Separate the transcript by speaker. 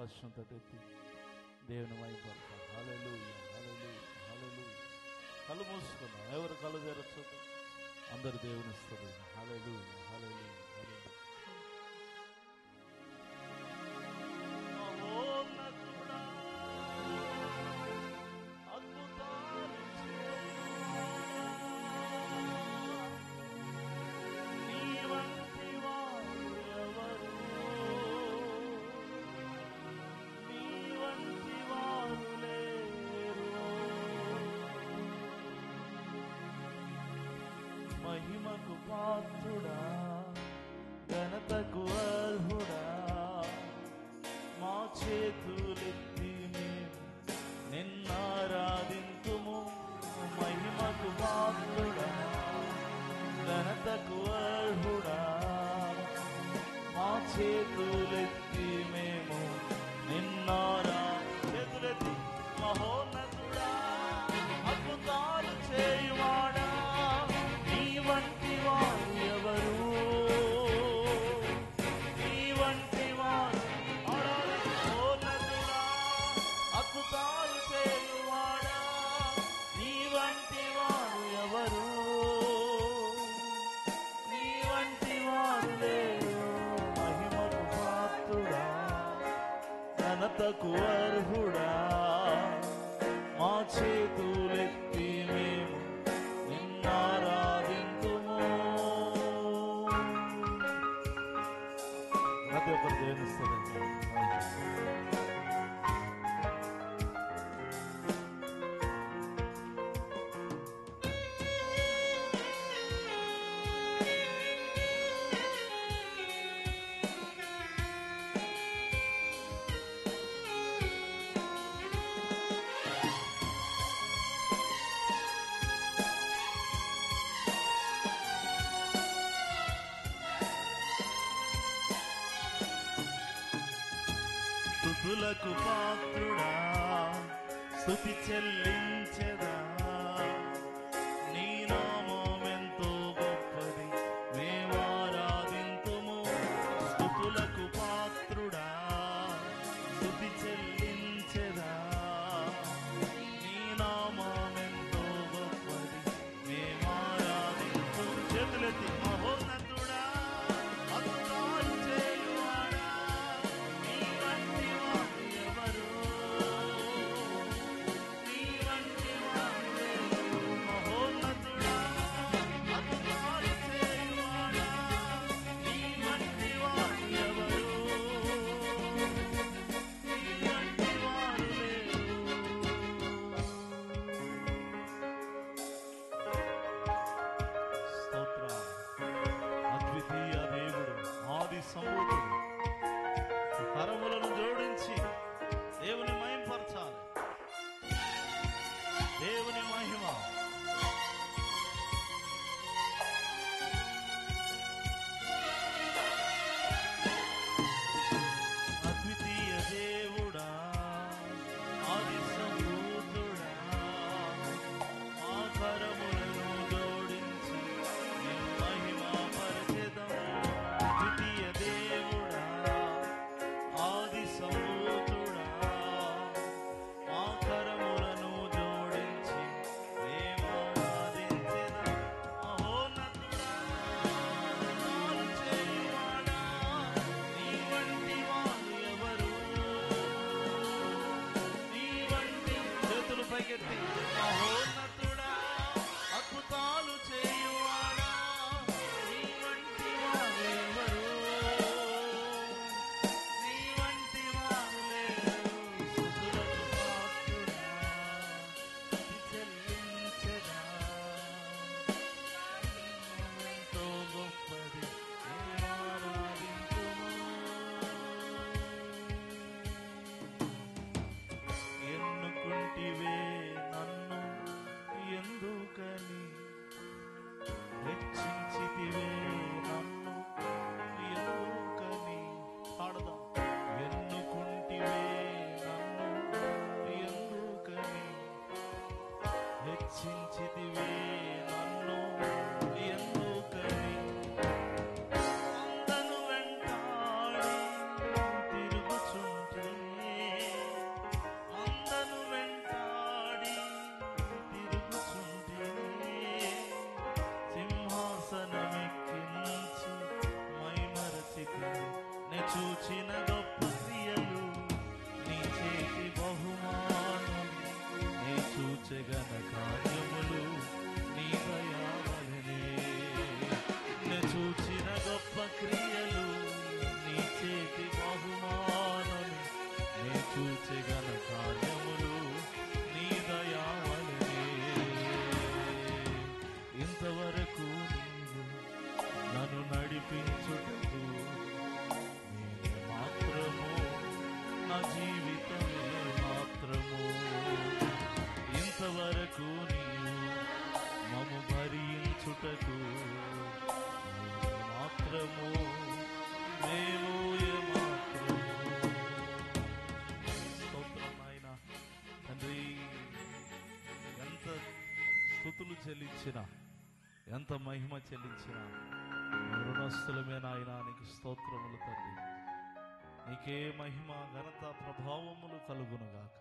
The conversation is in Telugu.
Speaker 1: ఆకాశంతో ఎత్తి దేవుని మైపడతారు. హల్లెలూయా, హల్లెలూయా, హల్లెలూయా. కళ్ళు మూసుకున్నాం, ఎవరు కళ్ళు తెరచు, అందరు దేవుని స్తుతి. హల్లెలూయా, హల్లెలూయా, హల్లెలూయా. మహోన్నతుడా, అద్భుతాలు చేయు, నీ వంటి వారు ఎవరు, నీ వంటి వారు లేరు. మహిమకు పాత్రుడా, ఘనతకు అర్హుడా, మా చేతులెత్తి మేము నిన్నారాధింతుము. మహిమకు పాత్రుడా, ఘనతకు అర్హుడా, మా చేతులెత్తి మేము చేతులెత్తి మహోన్నతుడా, అద్భుతాలు చేయువాడా, నీ వంటి వారు ఎవరు, నీ వంటి వారు. మహోన్నతుడా, అద్భుతాలు చేయువాడా, నీ వంటి వారు ఎవరు, నీ వంటి వారు లేరు. మహిమకు పాత్రుడా, ఘనతకు అర్హుడా, మా చేతులెత్తి మేము నిన్నారాధింతుము. ప్రతి ఒక్కరు దేవుని స్తుతించండి. స్తుతులకు పాత్రుడా, స్తుతి చెల్లించెదా, నీ నామమెంతో గొప్పది మేమారాధింతుము. స్తుతులకు పాత్రుడా, స్తుతి చెల్లించెదా, నీ నామమెంతో గొప్పది మేమారాధింతుము. చేతులెత్తి మహోన్నతుడా, అద్భుతాలు చేయువాడా, నీ వంటి వారు ఎవరు, నీ వంటి వారు లేరు. మహోన్నతుడా, అద్భుతాలు చేయువాడా, నీ వంటి వారు ఎవరు, నీ వంటి జీవితమే మాత్రము ఇంతవరకు నీవు మము భరించుటకు మాత్రము మేము మాత్రము. స్తోత్రం నాయన తండ్రి. ఎంత స్తుతులు చెల్లించినా, ఎంత మహిమ చెల్లించినా రుణస్థులమే నాయన. నీకు స్తోత్రములు తండ్రి. నీకే మహిమ ఘనత ప్రభావములు కలుగునుగాక.